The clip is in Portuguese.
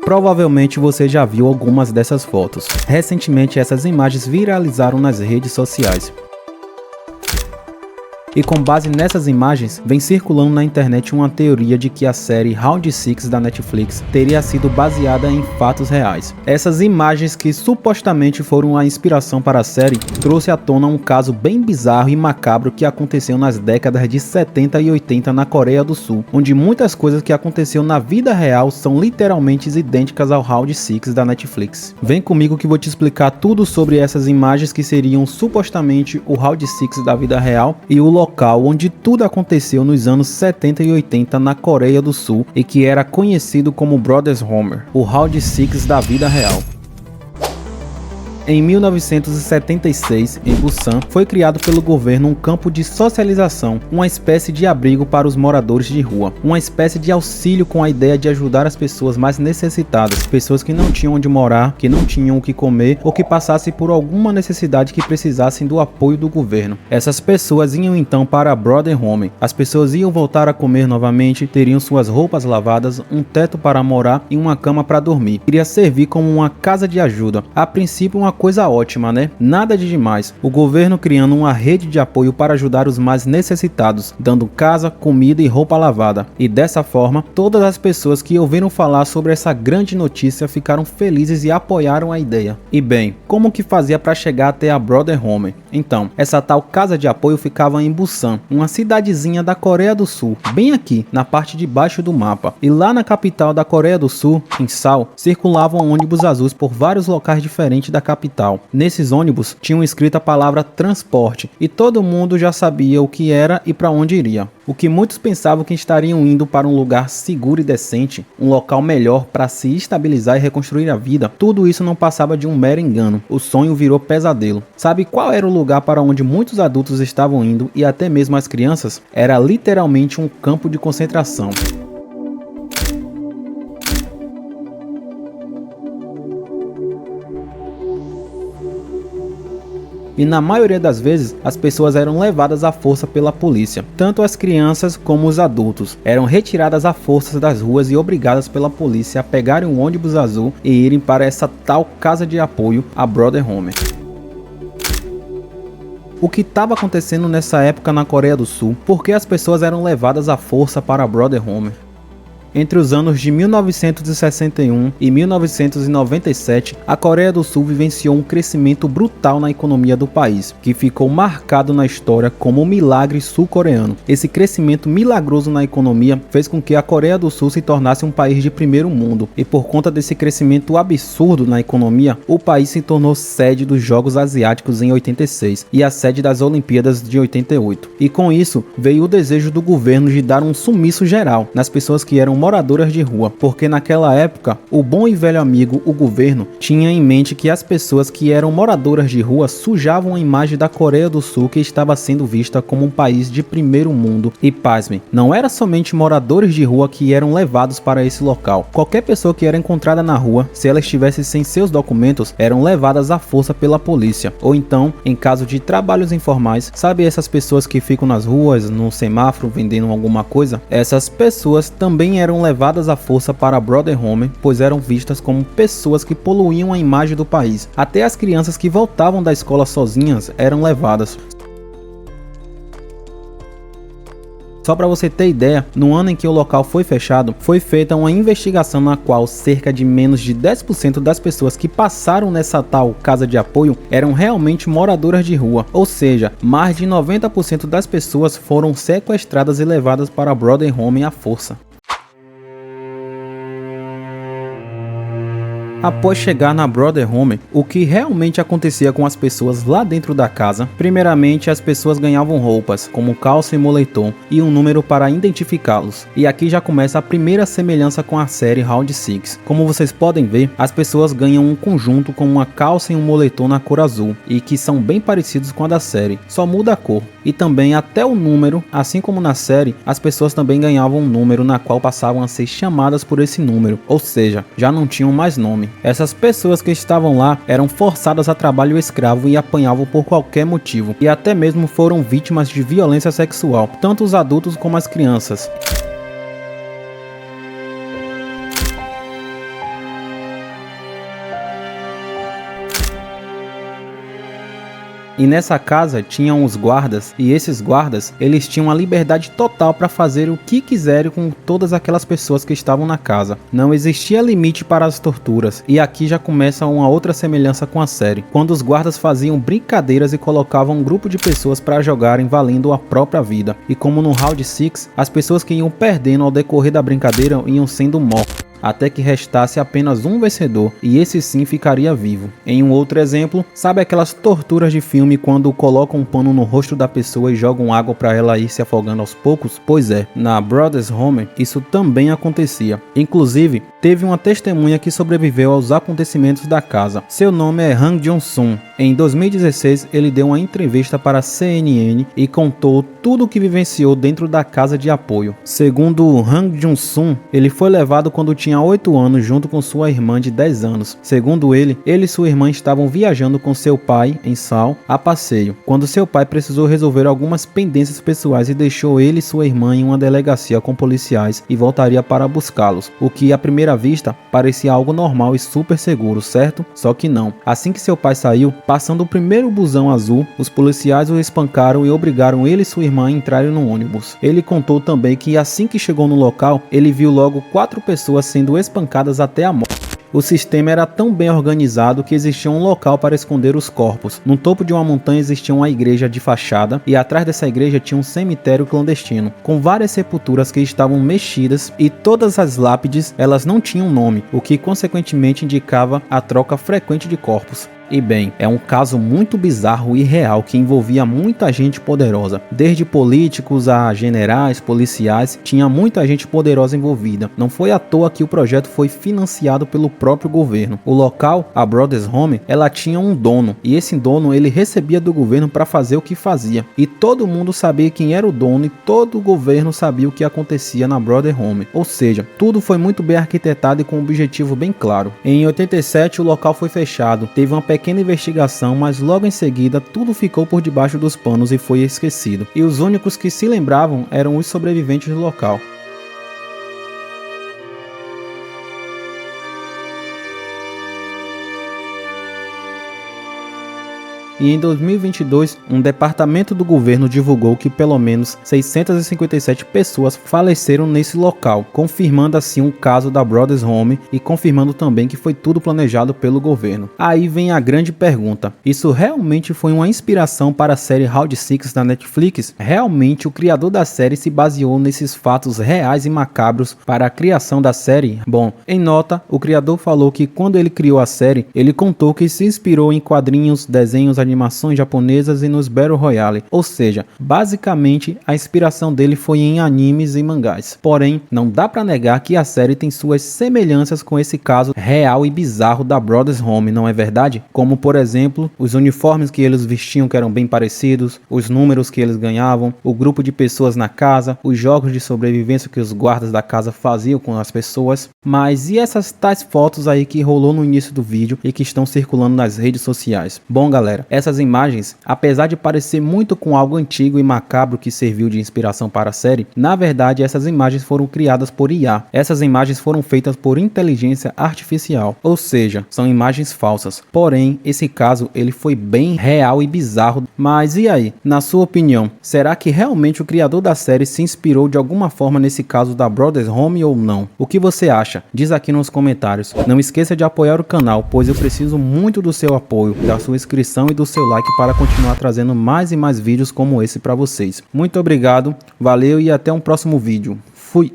Provavelmente você já viu algumas dessas fotos. Recentemente essas imagens viralizaram nas redes sociais. E com base nessas imagens, vem circulando na internet uma teoria de que a série Round 6 da Netflix teria sido baseada em fatos reais. Essas imagens, que supostamente foram a inspiração para a série, trouxe à tona um caso bem bizarro e macabro que aconteceu nas décadas de 70 e 80 na Coreia do Sul, onde muitas coisas que aconteceram na vida real são literalmente idênticas ao Round 6 da Netflix. Vem comigo que vou te explicar tudo sobre essas imagens que seriam supostamente o Round 6 da vida real e o local onde tudo aconteceu nos anos 70 e 80 na Coreia do Sul e que era conhecido como Brothers Homer, o Round 6 da vida real. Em 1976, em Busan, foi criado pelo governo um campo de socialização, uma espécie de abrigo para os moradores de rua, uma espécie de auxílio com a ideia de ajudar as pessoas mais necessitadas, pessoas que não tinham onde morar, que não tinham o que comer ou que passassem por alguma necessidade que precisassem do apoio do governo. Essas pessoas iam então para a Brother Home. As pessoas iam voltar a comer novamente, teriam suas roupas lavadas, um teto para morar e uma cama para dormir. Iria servir como uma casa de ajuda. A princípio, uma coisa ótima, né? Nada de demais. O governo criando uma rede de apoio para ajudar os mais necessitados, dando casa, comida e roupa lavada. E dessa forma, todas as pessoas que ouviram falar sobre essa grande notícia ficaram felizes e apoiaram a ideia. E bem, como que fazia para chegar até a Brother Home? Então, essa tal casa de apoio ficava em Busan, uma cidadezinha da Coreia do Sul, bem aqui, na parte de baixo do mapa. E lá na capital da Coreia do Sul, em Seul, circulavam ônibus azuis por vários locais diferentes da capital. Nesses ônibus tinham escrito a palavra transporte e todo mundo já sabia o que era e para onde iria. O que muitos pensavam que estariam indo para um lugar seguro e decente, um local melhor para se estabilizar e reconstruir a vida, tudo isso não passava de um mero engano. O sonho virou pesadelo. Sabe qual era o lugar para onde muitos adultos estavam indo e até mesmo as crianças? Era literalmente um campo de concentração. E na maioria das vezes, as pessoas eram levadas à força pela polícia. Tanto as crianças como os adultos eram retiradas à força das ruas e obrigadas pela polícia a pegarem um ônibus azul e irem para essa tal casa de apoio, a Brother Home. O que estava acontecendo nessa época na Coreia do Sul? Por que as pessoas eram levadas à força para a Brother Home? Entre os anos de 1961 e 1997, a Coreia do Sul vivenciou um crescimento brutal na economia do país, que ficou marcado na história como o milagre sul-coreano. Esse crescimento milagroso na economia fez com que a Coreia do Sul se tornasse um país de primeiro mundo, e por conta desse crescimento absurdo na economia, o país se tornou sede dos Jogos Asiáticos em 86 e a sede das Olimpíadas de 88. E com isso, veio o desejo do governo de dar um sumiço geral nas pessoas que eram moradoras de rua, porque naquela época, o bom e velho amigo, o governo, tinha em mente que as pessoas que eram moradoras de rua sujavam a imagem da Coreia do Sul, que estava sendo vista como um país de primeiro mundo. E pasmem, não era somente moradores de rua que eram levados para esse local. Qualquer pessoa que era encontrada na rua, se ela estivesse sem seus documentos, eram levadas à força pela polícia. Ou então, em caso de trabalhos informais, sabe essas pessoas que ficam nas ruas, no semáforo, vendendo alguma coisa? Essas pessoas também eram levadas à força para a Brother Home, pois eram vistas como pessoas que poluíam a imagem do país. Até as crianças que voltavam da escola sozinhas eram levadas. Só para você ter ideia, no ano em que o local foi fechado, foi feita uma investigação na qual cerca de menos de 10% das pessoas que passaram nessa tal casa de apoio eram realmente moradoras de rua, ou seja, mais de 90% das pessoas foram sequestradas e levadas para a Brother Home à força. Após chegar na Brother Home, o que realmente acontecia com as pessoas lá dentro da casa? Primeiramente, as pessoas ganhavam roupas, como calça e moletom, e um número para identificá-los. E aqui já começa a primeira semelhança com a série Round 6. Como vocês podem ver, as pessoas ganham um conjunto com uma calça e um moletom na cor azul, e que são bem parecidos com a da série, só muda a cor. E também até o número, assim como na série, as pessoas também ganhavam um número na qual passavam a ser chamadas por esse número, ou seja, já não tinham mais nome. Essas pessoas que estavam lá eram forçadas a trabalho escravo e apanhavam por qualquer motivo, e até mesmo foram vítimas de violência sexual, tanto os adultos como as crianças. E nessa casa tinham os guardas, e esses guardas, eles tinham a liberdade total para fazer o que quiserem com todas aquelas pessoas que estavam na casa. Não existia limite para as torturas, e aqui já começa uma outra semelhança com a série, quando os guardas faziam brincadeiras e colocavam um grupo de pessoas para jogarem valendo a própria vida. E como no Round 6, as pessoas que iam perdendo ao decorrer da brincadeira iam sendo mortas, até que restasse apenas um vencedor, e esse sim ficaria vivo. Em um outro exemplo, sabe aquelas torturas de filme quando colocam um pano no rosto da pessoa e jogam água para ela ir se afogando aos poucos? Pois é, na Brothers Home isso também acontecia. Inclusive, teve uma testemunha que sobreviveu aos acontecimentos da casa. Seu nome é Han Jong-sun. Em 2016, ele deu uma entrevista para a CNN e contou tudo o que vivenciou dentro da casa de apoio. Segundo Han Jong-sun, ele foi levado quando tinha 8 anos junto com sua irmã de 10 anos. Segundo ele e sua irmã estavam viajando com seu pai em Seoul a passeio, quando seu pai precisou resolver algumas pendências pessoais e deixou ele e sua irmã em uma delegacia com policiais e voltaria para buscá-los, o que à primeira vista parecia algo normal e super seguro, certo? Só que não. Assim que seu pai saiu, passando o primeiro busão azul, os policiais o espancaram e obrigaram ele e sua irmã a entrarem no ônibus. Ele contou também que assim que chegou no local, ele viu logo 4 pessoas sendo espancadas até a morte. O sistema era tão bem organizado que existia um local para esconder os corpos. No topo de uma montanha existia uma igreja de fachada e atrás dessa igreja tinha um cemitério clandestino, com várias sepulturas que estavam mexidas e todas as lápides elas não tinham nome, o que consequentemente indicava a troca frequente de corpos. E bem, é um caso muito bizarro e real que envolvia muita gente poderosa, desde políticos a generais, policiais, tinha muita gente poderosa envolvida. Não foi à toa que o projeto foi financiado pelo próprio governo. O local, a Brothers Home, ela tinha um dono, e esse dono ele recebia do governo para fazer o que fazia. E todo mundo sabia quem era o dono e todo o governo sabia o que acontecia na Brothers Home. Ou seja, tudo foi muito bem arquitetado e com um objetivo bem claro. Em 87 o local foi fechado, teve uma pequena investigação, mas logo em seguida tudo ficou por debaixo dos panos e foi esquecido. E os únicos que se lembravam eram os sobreviventes do local. E em 2022, um departamento do governo divulgou que pelo menos 657 pessoas faleceram nesse local, confirmando assim o caso da Brothers Home e confirmando também que foi tudo planejado pelo governo. Aí vem a grande pergunta: isso realmente foi uma inspiração para a série Round 6 da Netflix? Realmente o criador da série se baseou nesses fatos reais e macabros para a criação da série? Bom, em nota, o criador falou que quando ele criou a série, ele contou que se inspirou em quadrinhos, desenhos, animações japonesas e nos Battle Royale, ou seja, basicamente a inspiração dele foi em animes e mangás. Porém, não dá pra negar que a série tem suas semelhanças com esse caso real e bizarro da Brothers Home, não é verdade? Como por exemplo, os uniformes que eles vestiam que eram bem parecidos, os números que eles ganhavam, o grupo de pessoas na casa, os jogos de sobrevivência que os guardas da casa faziam com as pessoas. Mas e essas tais fotos aí que rolou no início do vídeo e que estão circulando nas redes sociais? Bom galera, essas imagens, apesar de parecer muito com algo antigo e macabro que serviu de inspiração para a série, na verdade essas imagens foram criadas por IA. Essas imagens foram feitas por inteligência artificial, ou seja, são imagens falsas. Porém, esse caso ele foi bem real e bizarro. Mas e aí, na sua opinião, será que realmente o criador da série se inspirou de alguma forma nesse caso da Brothers Home ou não? O que você acha? Diz aqui nos comentários. Não esqueça de apoiar o canal, pois eu preciso muito do seu apoio, da sua inscrição e do seu like para continuar trazendo mais e mais vídeos como esse para vocês. Muito obrigado, valeu e até um próximo vídeo. Fui!